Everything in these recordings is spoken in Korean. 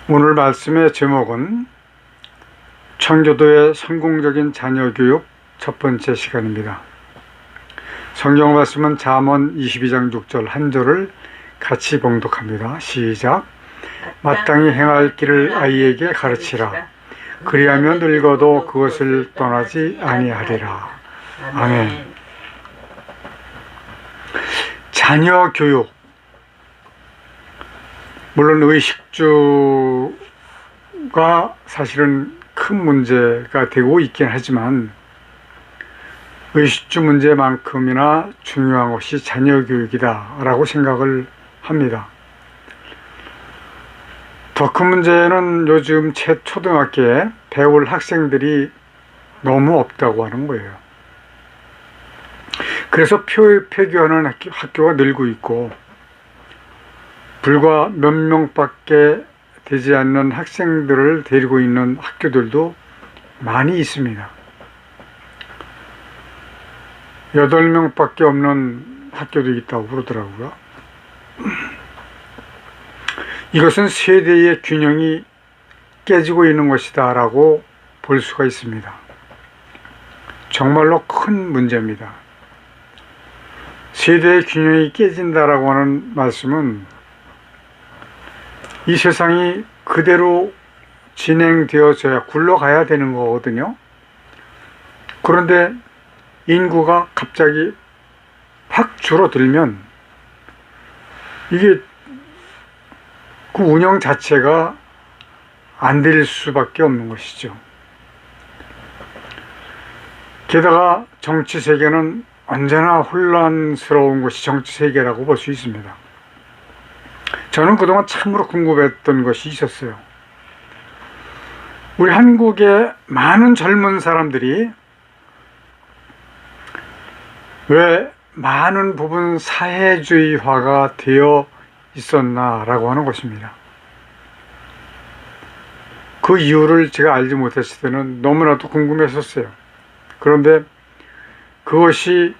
오늘 말씀의 제목은 청교도의 성공적인 자녀교육 첫 번째 시간입니다. 성경 말씀은 잠언 22장 6절 한 절을 같이 봉독합니다. 시작. 마땅히 행할 길을 아이에게 가르치라. 그리하면 늙어도 그것을 떠나지 아니하리라. 아멘. 자녀 교육, 물론 의식주가 사실은 큰 문제가 되고 있긴 하지만 의식주 문제만큼이나 중요한 것이 자녀 교육이다 라고 생각을 합니다. 더 큰 문제는 요즘 초등학교에 배울 학생들이 너무 없다고 하는 거예요. 그래서 폐교하는 학교가 늘고 있고 불과 몇 명밖에 되지 않는 학생들을 데리고 있는 학교들도 많이 있습니다. 8명밖에 없는 학교도 있다고 그러더라고요. 이것은 세대의 균형이 깨지고 있는 것이다 라고 볼 수가 있습니다. 정말로 큰 문제입니다. 세대의 균형이 깨진다라고 하는 말씀은 이 세상이 그대로 진행되어져야 굴러가야 되는 거거든요. 그런데 인구가 갑자기 확 줄어들면 이게 그 운영 자체가 안 될 수밖에 없는 것이죠. 게다가 정치 세계는 언제나 혼란스러운 것이 정치 세계라고 볼 수 있습니다. 저는 그동안 참으로 궁금했던 것이 있었어요. 우리 한국의 많은 젊은 사람들이 왜 많은 부분 사회주의화가 되어 있었나라고 하는 것입니다. 그 이유를 제가 알지 못했을 때는 너무나도 궁금했었어요. 그런데 그것이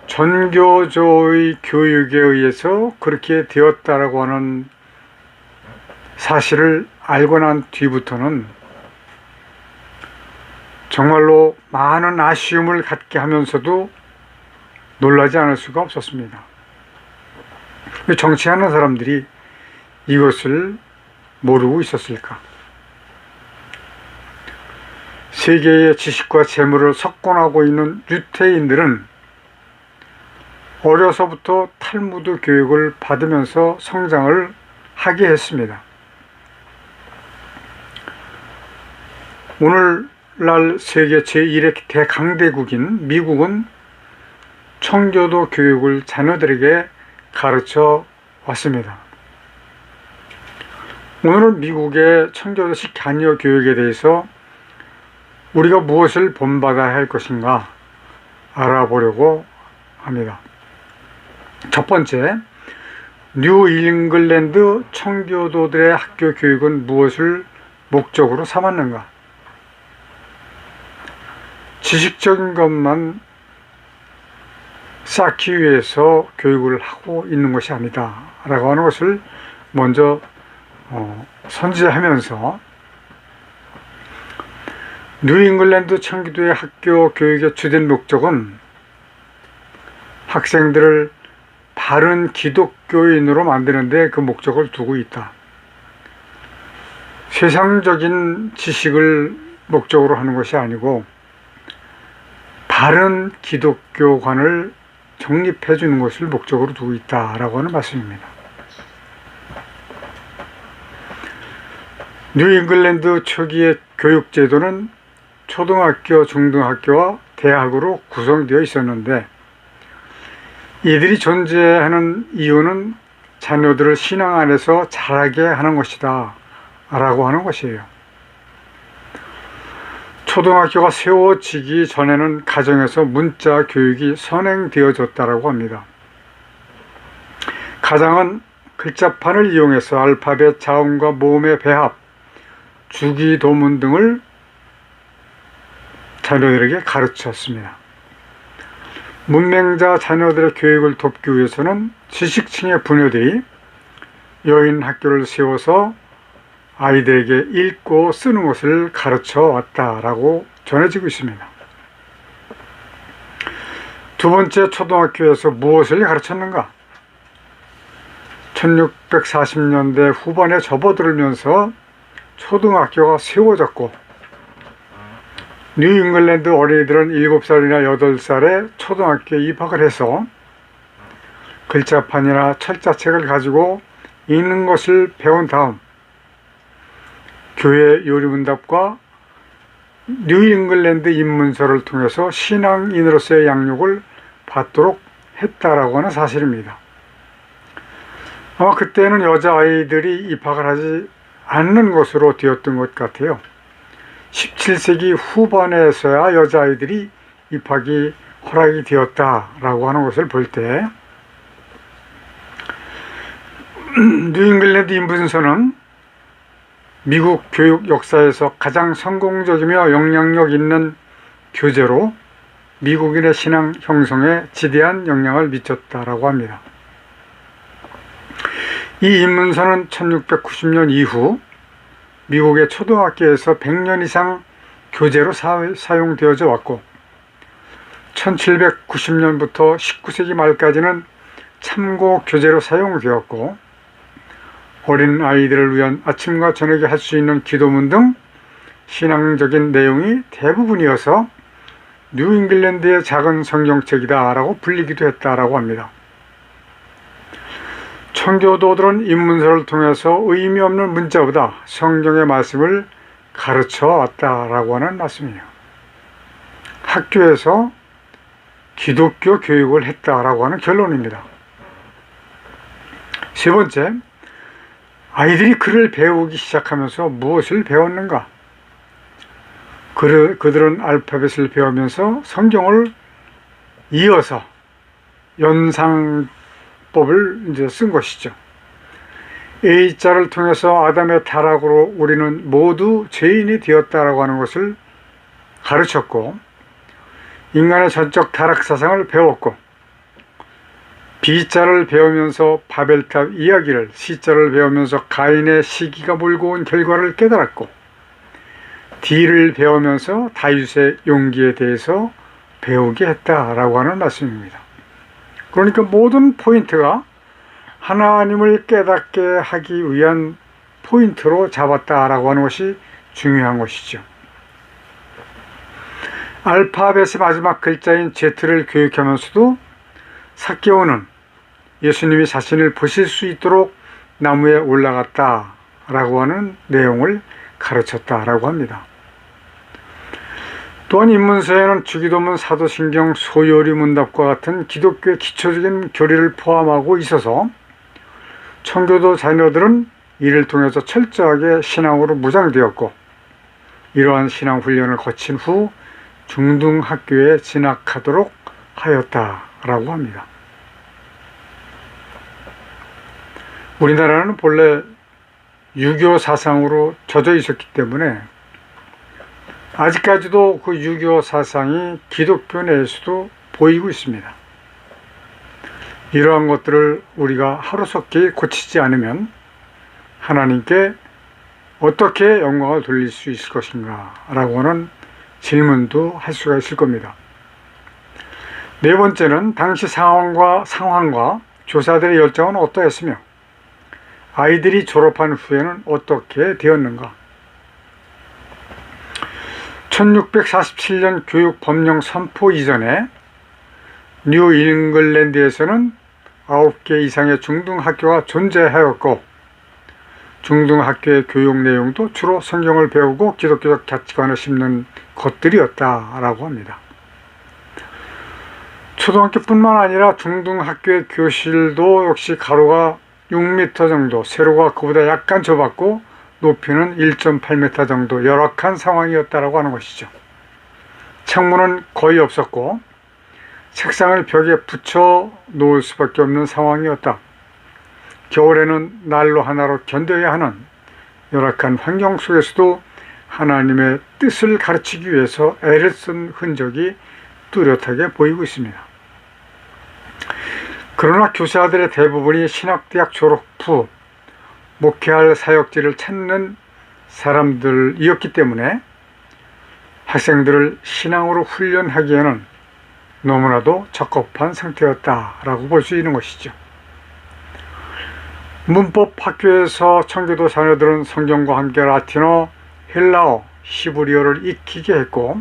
전교조의 교육에 의해서 그렇게 되었다라고 하는 사실을 알고 난 뒤부터는 정말로 많은 아쉬움을 갖게 하면서도 놀라지 않을 수가 없었습니다. 정치하는 사람들이 이것을 모르고 있었을까? 세계의 지식과 재물을 석권하고 있는 유태인들은 어려서부터 탈무드 교육을 받으면서 성장을 하게 했습니다. 오늘날 세계 제1의 대강대국인 미국은 청교도 교육을 자녀들에게 가르쳐 왔습니다. 오늘은 미국의 청교도식 자녀 교육에 대해서 우리가 무엇을 본받아야 할 것인가 알아보려고 합니다. 첫 번째, 뉴 잉글랜드 청교도들의 학교 교육은 무엇을 목적으로 삼았는가? 지식적인 것만 쌓기 위해서 교육을 하고 있는 것이 아니다 라고 하는 것을 먼저 선지하면서 뉴 잉글랜드 청교도의 학교 교육의 주된 목적은 학생들을 바른 기독교인으로 만드는 데 그 목적을 두고 있다. 세상적인 지식을 목적으로 하는 것이 아니고 바른 기독교관을 정립해 주는 것을 목적으로 두고 있다라고 하는 말씀입니다. 뉴 잉글랜드 초기의 교육 제도는 초등학교, 중등학교와 대학으로 구성되어 있었는데 이들이 존재하는 이유는 자녀들을 신앙 안에서 자라게 하는 것이다 라고 하는 것이에요. 초등학교가 세워지기 전에는 가정에서 문자 교육이 선행되어졌다고 합니다. 가장은 글자판을 이용해서 알파벳, 자음과 모음의 배합, 주기도문 등을 자녀들에게 가르쳤습니다. 문맹자 자녀들의 교육을 돕기 위해서는 지식층의 부녀들이 여인 학교를 세워서 아이들에게 읽고 쓰는 것을 가르쳐 왔다라고 전해지고 있습니다. 두 번째, 초등학교에서 무엇을 가르쳤는가? 1640년대 후반에 접어들면서 초등학교가 세워졌고, 뉴잉글랜드 어린이들은 7살이나 8살에 초등학교에 입학을 해서 글자판이나 철자책을 가지고 읽는 것을 배운 다음 교회 요리문답과 뉴잉글랜드 입문서를 통해서 신앙인으로서의 양육을 받도록 했다라고 하는 사실입니다. 아마 그때는 여자아이들이 입학을 하지 않는 것으로 되었던 것 같아요. 17세기 후반에서야 여자아이들이 입학이 허락이 되었다라고 하는 것을 볼 때, 뉴잉글랜드 입문서는 미국 교육 역사에서 가장 성공적이며 영향력 있는 교재로 미국인의 신앙 형성에 지대한 영향을 미쳤다라고 합니다. 이 입문서는 1690년 이후 미국의 초등학교에서 100년 이상 교재로 사용되어져 왔고, 1790년부터 19세기 말까지는 참고 교재로 사용되었고, 어린 아이들을 위한 아침과 저녁에 할 수 있는 기도문 등 신앙적인 내용이 대부분이어서 뉴잉글랜드의 작은 성경책이다 라고 불리기도 했다라고 합니다. 청교도들은 입문서를 통해서 의미 없는 문자보다 성경의 말씀을 가르쳐 왔다라고 하는 말씀이에요. 학교에서 기독교 교육을 했다라고 하는 결론입니다. 세 번째, 아이들이 글을 배우기 시작하면서 무엇을 배웠는가? 그들은 알파벳을 배우면서 성경을 이어서 연상법을 쓴 것이죠. A자를 통해서 아담의 타락으로 우리는 모두 죄인이 되었다라고 하는 것을 가르쳤고, 인간의 전적 타락 사상을 배웠고, B자를 배우면서 바벨탑 이야기를, C자를 배우면서 가인의 시기가 몰고 온 결과를 깨달았고, D를 배우면서 다윗의 용기에 대해서 배우게 했다라고 하는 말씀입니다. 그러니까 모든 포인트가 하나님을 깨닫게 하기 위한 포인트로 잡았다라고 하는 것이 중요한 것이죠. 알파벳의 마지막 글자인 Z를 교육하면서도 삭개오는 예수님이 자신을 보실 수 있도록 나무에 올라갔다라고 하는 내용을 가르쳤다라고 합니다. 또한 입문서에는 주기도문, 사도신경, 소요리문답과 같은 기독교의 기초적인 교리를 포함하고 있어서 청교도 자녀들은 이를 통해서 철저하게 신앙으로 무장되었고, 이러한 신앙 훈련을 거친 후 중등학교에 진학하도록 하였다라고 합니다. 우리나라는 본래 유교 사상으로 젖어 있었기 때문에 아직까지도 그 유교 사상이 기독교 내에서도 보이고 있습니다. 이러한 것들을 우리가 하루속히 고치지 않으면 하나님께 어떻게 영광을 돌릴 수 있을 것인가 라고 하는 질문도 할 수가 있을 겁니다. 네 번째는 당시 상황과 교사들의 열정은 어떠했으며 아이들이 졸업한 후에는 어떻게 되었는가? 1647년 교육 법령 선포 이전에 뉴잉글랜드에서는 9개 이상의 중등학교가 존재하였고, 중등학교의 교육 내용도 주로 성경을 배우고 기독교적 가치관을 심는 것들이었다라고 합니다. 초등학교뿐만 아니라 중등학교의 교실도 역시 가로가 6m 정도, 세로가 그보다 약간 좁았고 높이는 1.8m 정도 열악한 상황이었다라고 하는 것이죠. 창문은 거의 없었고 책상을 벽에 붙여 놓을 수밖에 없는 상황이었다. 겨울에는 난로 하나로 견뎌야 하는 열악한 환경 속에서도 하나님의 뜻을 가르치기 위해서 애를 쓴 흔적이 뚜렷하게 보이고 있습니다. 그러나 교사들의 대부분이 신학대학 졸업 후 목회할 사역지를 찾는 사람들이었기 때문에 학생들을 신앙으로 훈련하기에는 너무나도 적합한 상태였다라고 볼 수 있는 것이죠. 문법 학교에서 청교도 자녀들은 성경과 함께 라틴어, 헬라어, 히브리어를 익히게 했고,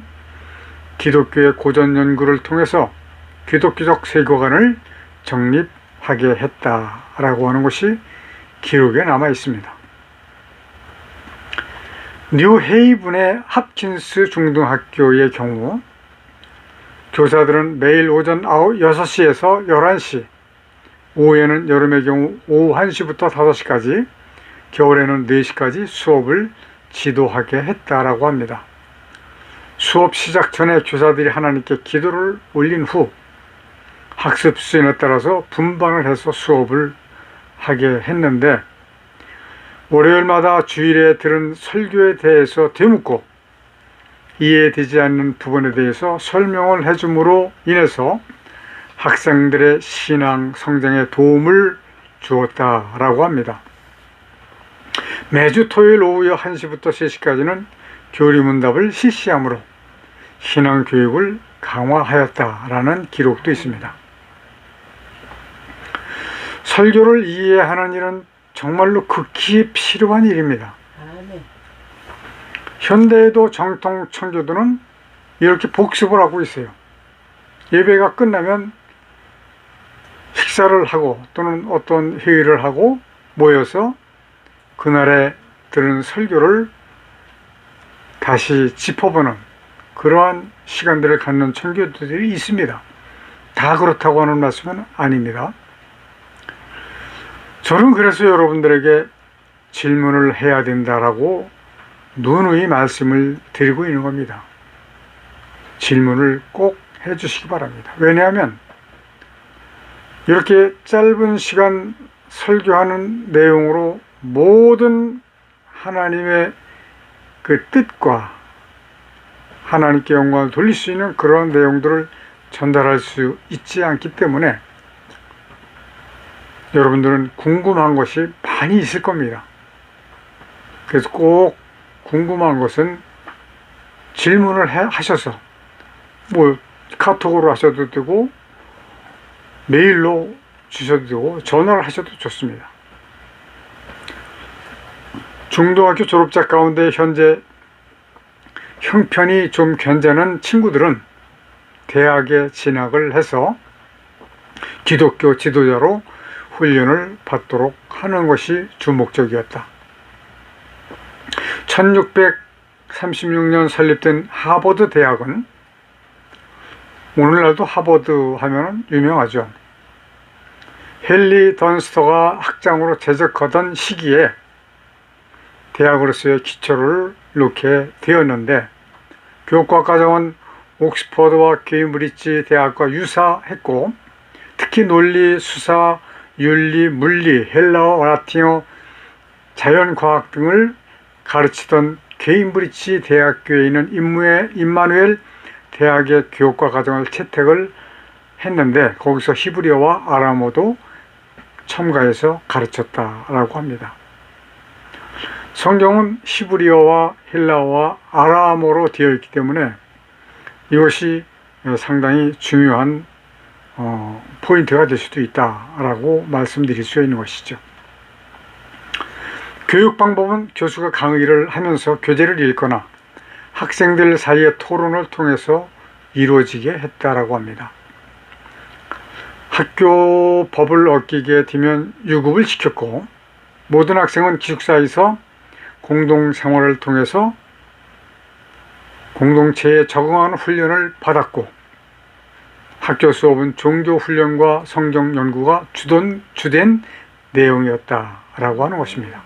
기독교의 고전 연구를 통해서 기독교적 세계관을 정립하게 했다라고 하는 것이 기록에 남아 있습니다. 뉴헤이븐의 합킨스 중등학교의 경우 교사들은 매일 오전 6시에서 11시, 오후에는 여름의 경우 오후 1시부터 5시까지, 겨울에는 4시까지 수업을 지도하게 했다라고 합니다. 수업 시작 전에 교사들이 하나님께 기도를 올린 후 학습 수준에 따라서 분반을 해서 수업을 하게 했는데, 월요일마다 주일에 들은 설교에 대해서 되묻고 이해되지 않는 부분에 대해서 설명을 해줌으로 인해서 학생들의 신앙 성장에 도움을 주었다라고 합니다. 매주 토요일 오후 1시부터 3시까지는 교리문답을 실시함으로 신앙교육을 강화하였다라는 기록도 있습니다. 설교를 이해하는 일은 정말로 극히 필요한 일입니다. 현대에도 정통 청교도는 이렇게 복습을 하고 있어요. 예배가 끝나면 식사를 하고 또는 어떤 회의를 하고 모여서 그날에 들은 설교를 다시 짚어보는 그러한 시간들을 갖는 청교도들이 있습니다. 다 그렇다고 하는 말씀은 아닙니다. 저는 그래서 여러분들에게 질문을 해야 된다라고 누누이 말씀을 드리고 있는 겁니다. 질문을 꼭 해주시기 바랍니다. 왜냐하면 이렇게 짧은 시간 설교하는 내용으로 모든 하나님의 그 뜻과 하나님께 영광을 돌릴 수 있는 그런 내용들을 전달할 수 있지 않기 때문에 여러분들은 궁금한 것이 많이 있을 겁니다. 그래서 꼭 궁금한 것은 질문을 하셔서 카톡으로 하셔도 되고 메일로 주셔도 되고 전화를 하셔도 좋습니다. 중등학교 졸업자 가운데 현재 형편이 좀 괜찮은 친구들은 대학에 진학을 해서 기독교 지도자로 훈련을 받도록 하는 것이 주목적이었다. 1636년 설립된 하버드 대학은, 오늘날도 하버드 하면 유명하죠. 헨리 던스터가 학장으로 재직하던 시기에 대학으로서의 기초를 놓게 되었는데, 교과 과정은 옥스퍼드와 케임브리지 대학과 유사했고, 특히 논리, 수사, 윤리, 물리, 헬라어, 라틴어, 자연과학 등을 가르치던 케임브리지 대학교에 있는 임마누엘 대학의 교과 과정을 채택을 했는데, 거기서 히브리어와 아람어도 첨가해서 가르쳤다라고 합니다. 성경은 히브리어와 헬라어와 아람어로 되어 있기 때문에 이것이 상당히 중요한 포인트가 될 수도 있다라고 말씀드릴 수 있는 것이죠. 교육 방법은 교수가 강의를 하면서 교재를 읽거나 학생들 사이의 토론을 통해서 이루어지게 했다라고 합니다. 학교 법을 어기게 되면 유급을 시켰고, 모든 학생은 기숙사에서 공동생활을 통해서 공동체에 적응하는 훈련을 받았고, 학교 수업은 종교훈련과 성경 연구가 주된 내용이었다라고 하는 것입니다.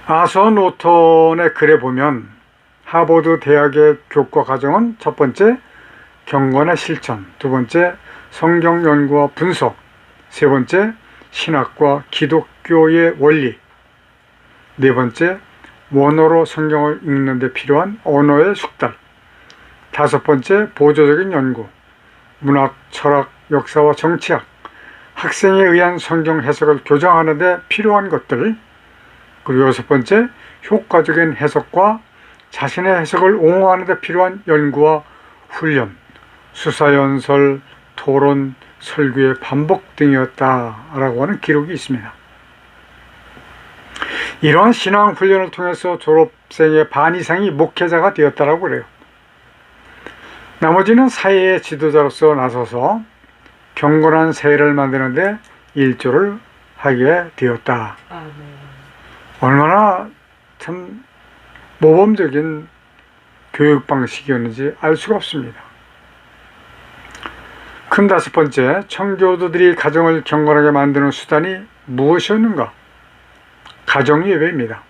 아서 노턴의 글에 보면 하버드 대학의 교과 과정은 첫 번째 경건의 실천, 두 번째 성경 연구와 분석, 세 번째 신학과 기독교의 원리, 네 번째 원어로 성경을 읽는 데 필요한 언어의 숙달, 다섯 번째 보조적인 연구, 문학, 철학, 역사와 정치학, 학생에 의한 성경 해석을 교정하는 데 필요한 것들, 그리고 여섯 번째, 효과적인 해석과 자신의 해석을 옹호하는 데 필요한 연구와 훈련, 수사연설, 토론, 설교의 반복 등이었다라고 하는 기록이 있습니다. 이러한 신앙 훈련을 통해서 졸업생의 반 이상이 목회자가 되었다라고 그래요. 나머지는 사회의 지도자로서 나서서 경건한 사회를 만드는데 일조를 하게 되었다. 얼마나 참 모범적인 교육 방식이었는지 알 수가 없습니다. 큰 다섯 번째, 청교도들이 가정을 경건하게 만드는 수단이 무엇이었는가? 가정예배입니다.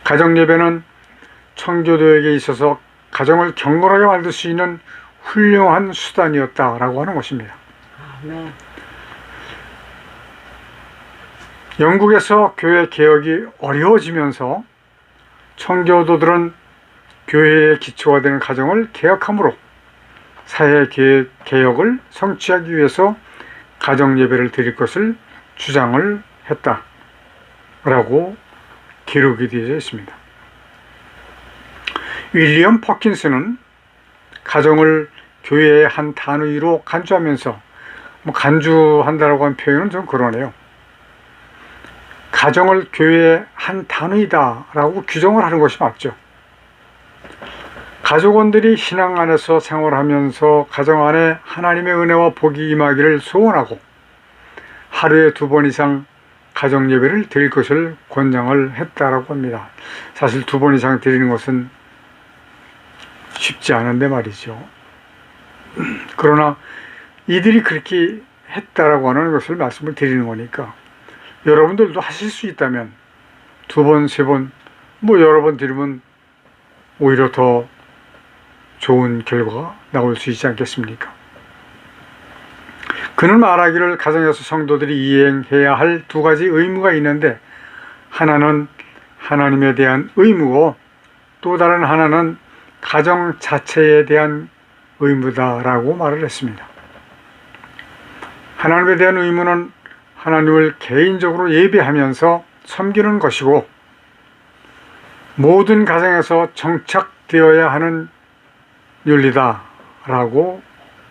가정예배는 청교도에게 있어서 가정을 경건하게 만들 수 있는 훌륭한 수단이었다라고 하는 것입니다. 영국에서 교회 개혁이 어려워지면서 청교도들은 교회의 기초가 되는 가정을 개혁함으로 사회 개혁을 성취하기 위해서 가정예배를 드릴 것을 주장을 했다라고 기록이 되어 있습니다. 윌리엄 퍼킨스는 가정을 교회의 한 단위로 간주하면서 간주한다라고 하는 표현은 좀 그러네요. 가정을 교회의 한 단위다라고 규정을 하는 것이 맞죠. 가족원들이 신앙 안에서 생활하면서 가정 안에 하나님의 은혜와 복이 임하기를 소원하고 하루에 2번 이상 가정 예배를 드릴 것을 권장을 했다라고 합니다. 사실 2번 이상 드리는 것은 쉽지 않은데 말이죠. 그러나 이들이 그렇게 했다라고 하는 것을 말씀을 드리는 거니까 여러분들도 하실 수 있다면 2번, 3번, 여러 번 드리면 오히려 더 좋은 결과가 나올 수 있지 않겠습니까? 그는 말하기를 가정에서 성도들이 이행해야 할 2가지 의무가 있는데 하나는 하나님에 대한 의무고 또 다른 하나는 가정 자체에 대한 의무다라고 말을 했습니다. 하나님에 대한 의무는 하나님을 개인적으로 예배하면서 섬기는 것이고 모든 가정에서 정착되어야 하는 윤리다라고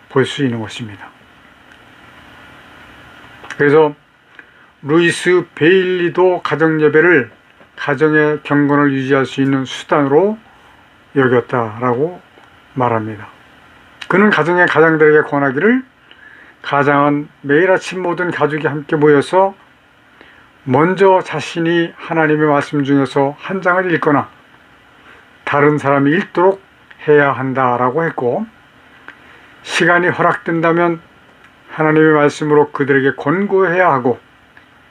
볼 수 있는 것입니다. 그래서 루이스 베일리도 가정예배를 가정의 경건을 유지할 수 있는 수단으로 여겼다라고 말합니다. 그는 가정의 가장들에게 권하기를 가장은 매일 아침 모든 가족이 함께 모여서 먼저 자신이 하나님의 말씀 중에서 한 장을 읽거나 다른 사람이 읽도록 해야 한다라고 했고 시간이 허락된다면 하나님의 말씀으로 그들에게 권고해야 하고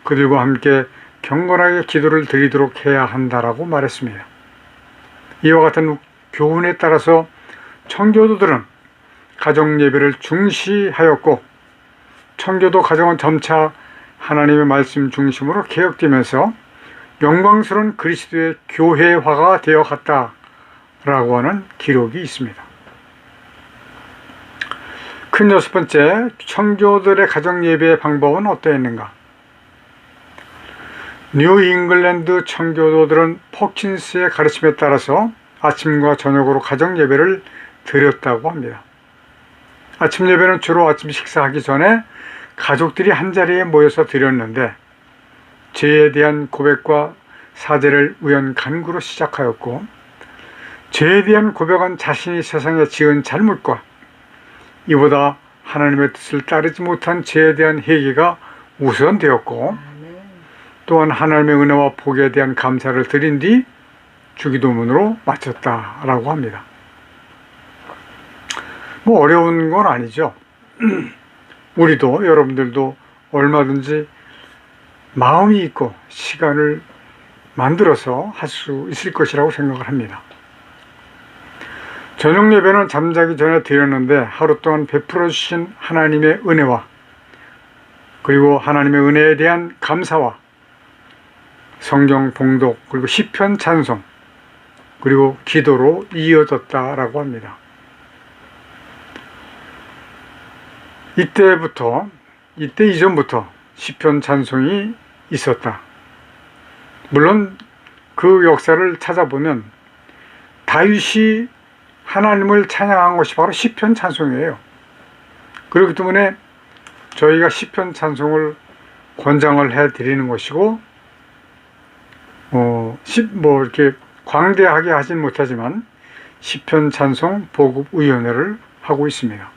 그들과 함께 경건하게 기도를 드리도록 해야 한다라고 말했습니다. 이와 같은 교훈에 따라서 청교도들은 가정 예배를 중시하였고 청교도 가정은 점차 하나님의 말씀 중심으로 개혁되면서 영광스러운 그리스도의 교회화가 되어 갔다라고 하는 기록이 있습니다. 큰 여섯 번째, 청교도들의 가정 예배의 방법은 어떠했는가? 뉴 잉글랜드 청교도들은 퍼킨스의 가르침에 따라서 아침과 저녁으로 가정 예배를 드렸다고 합니다. 아침 예배는 주로 아침 식사하기 전에 가족들이 한자리에 모여서 드렸는데 죄에 대한 고백과 사죄를 우연간구로 시작하였고 죄에 대한 고백은 자신이 세상에 지은 잘못과 이보다 하나님의 뜻을 따르지 못한 죄에 대한 회개가 우선되었고 또한 하나님의 은혜와 복에 대한 감사를 드린 뒤 주기도문으로 마쳤다라고 합니다. 어려운 건 아니죠. 우리도 여러분들도 얼마든지 마음이 있고 시간을 만들어서 할 수 있을 것이라고 생각을 합니다. 저녁 예배는 잠자기 전에 드렸는데 하루 동안 베풀어 주신 하나님의 은혜와 그리고 하나님의 은혜에 대한 감사와 성경 봉독 그리고 시편 찬송 그리고 기도로 이어졌다라고 합니다. 이때 이전부터 시편 찬송이 있었다. 물론 그 역사를 찾아보면 다윗이 하나님을 찬양한 것이 바로 시편 찬송이에요. 그렇기 때문에 저희가 시편 찬송을 권장을 해 드리는 것이고, 이렇게 광대하게 하진 못하지만 시편 찬송 보급위원회를 하고 있습니다.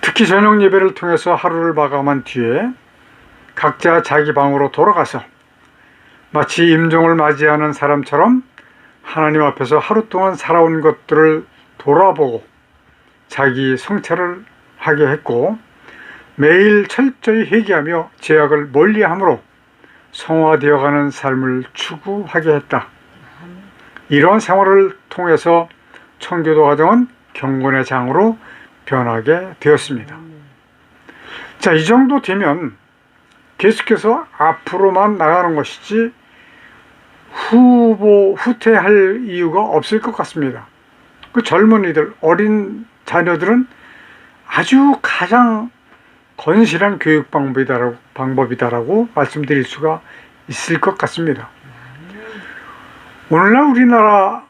특히 저녁 예배를 통해서 하루를 마감한 뒤에 각자 자기 방으로 돌아가서 마치 임종을 맞이하는 사람처럼 하나님 앞에서 하루 동안 살아온 것들을 돌아보고 자기 성찰을 하게 했고, 매일 철저히 회개하며 죄악을 멀리함으로 성화되어가는 삶을 추구하게 했다. 이러한 생활을 통해서 청교도 가정은 경건의 장으로 변하게 되었습니다. 자, 이 정도 되면 계속해서 앞으로만 나가는 것이지 후퇴할 이유가 없을 것 같습니다. 그 젊은이들, 어린 자녀들은 아주 가장 건실한 교육 방법이다라고 말씀드릴 수가 있을 것 같습니다. 오늘날 우리나라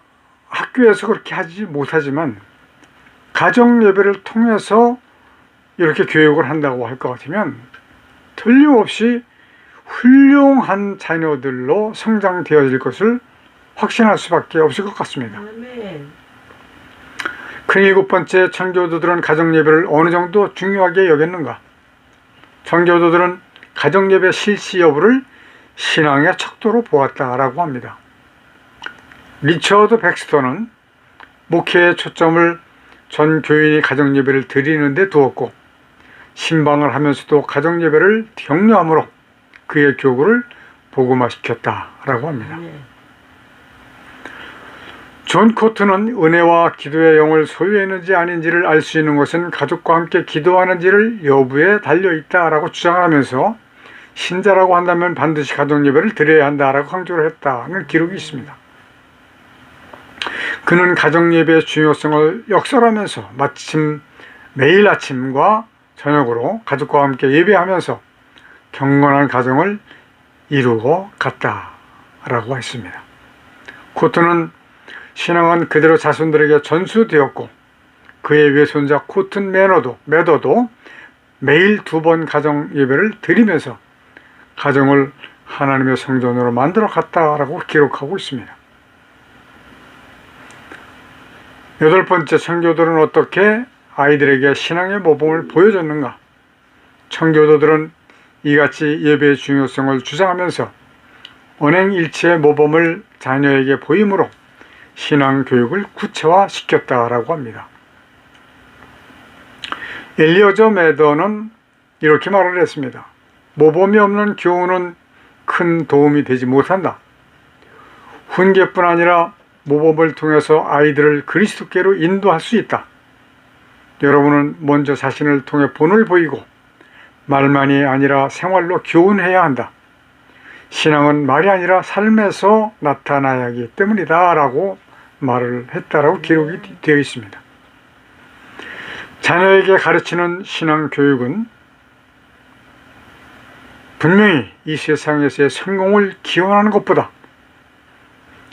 학교에서 그렇게 하지 못하지만 가정 예배를 통해서 이렇게 교육을 한다고 할 것 같으면 틀림없이 훌륭한 자녀들로 성장되어질 것을 확신할 수밖에 없을 것 같습니다. 큰 7번째, 청교도들은 가정 예배를 어느 정도 중요하게 여겼는가? 청교도들은 가정 예배 실시 여부를 신앙의 척도로 보았다라고 합니다. 리처드 백스터는 목회의 초점을 전 교인이 가정 예배를 드리는 데 두었고, 신방을 하면서도 가정 예배를 격려함으로 그의 교구를 복음화시켰다라고 합니다. 존 코트는 은혜와 기도의 영을 소유했는지 아닌지를 알 수 있는 것은 가족과 함께 기도하는지를 여부에 달려있다라고 주장하면서 신자라고 한다면 반드시 가정 예배를 드려야 한다라고 강조를 했다는 기록이 있습니다. 그는 가정 예배의 중요성을 역설하면서 마침 매일 아침과 저녁으로 가족과 함께 예배하면서 경건한 가정을 이루고 갔다라고 했습니다. 코트는 신앙은 그대로 자손들에게 전수되었고, 그의 외손자 코튼 매더도 매일 2번 가정 예배를 드리면서 가정을 하나님의 성전으로 만들어 갔다라고 기록하고 있습니다. 8번째, 청교도들은 어떻게 아이들에게 신앙의 모범을 보여줬는가? 청교도들은 이같이 예배의 중요성을 주장하면서 언행일치의 모범을 자녀에게 보임으로 신앙 교육을 구체화시켰다라고 합니다. 엘리어저 매더는 이렇게 말을 했습니다. 모범이 없는 교훈은 큰 도움이 되지 못한다. 훈계뿐 아니라 모범을 통해서 아이들을 그리스도께로 인도할 수 있다. 여러분은 먼저 자신을 통해 본을 보이고 말만이 아니라 생활로 교훈해야 한다. 신앙은 말이 아니라 삶에서 나타나야 하기 때문이다 라고 말을 했다라고 기록이 되어 있습니다. 자녀에게 가르치는 신앙 교육은 분명히 이 세상에서의 성공을 기원하는 것보다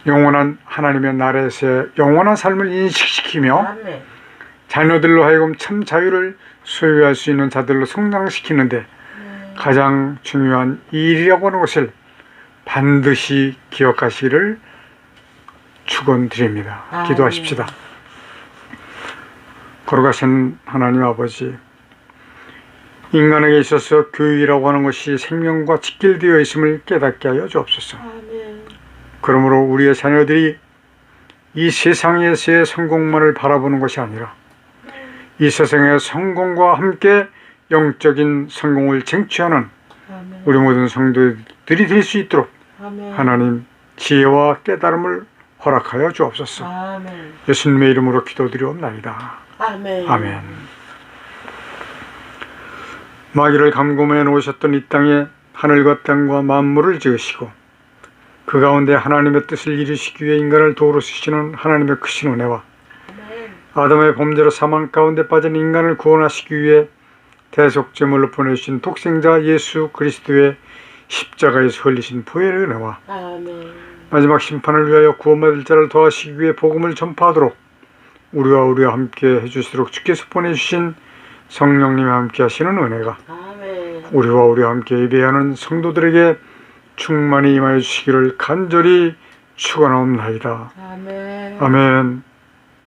영원한 하나님의 나라에서의 영원한 삶을 인식시키며 자녀들로 하여금 참 자유를 소유할 수 있는 자들로 성장시키는데 가장 중요한 일이라고 하는 것을 반드시 기억하시기를 축원드립니다. 기도하십시다. 거룩하신 하나님 아버지, 인간에게 있어서 교육이라고 하는 것이 생명과 직결되어 있음을 깨닫게 하여 주옵소서. 그러므로 우리의 자녀들이 이 세상에서의 성공만을 바라보는 것이 아니라 이 세상의 성공과 함께 영적인 성공을 쟁취하는 우리 모든 성도들이 될 수 있도록 하나님 지혜와 깨달음을 허락하여 주옵소서. 예수님의 이름으로 기도드리옵나이다. 아멘. 마귀를 감금해 놓으셨던 이 땅에 하늘과 땅과 만물을 지으시고 그 가운데 하나님의 뜻을 이루시기 위해 인간을 도우러 쓰시는 하나님의 크신 은혜와 아담의 범죄로 사망 가운데 빠진 인간을 구원하시기 위해 대속제물로 보내주신 독생자 예수 그리스도의 십자가에서 흘리신 보혈의 은혜와 아멘. 마지막 심판을 위하여 구원받을 자를 도하시기 위해 복음을 전파하도록 우리와 함께 해주시도록 주께서 보내주신 성령님이 함께 하시는 은혜가 아멘. 우리와 함께 예배하는 성도들에게 충만히 임하여 주시기를 간절히 축원하옵나이다. 아멘. 아멘.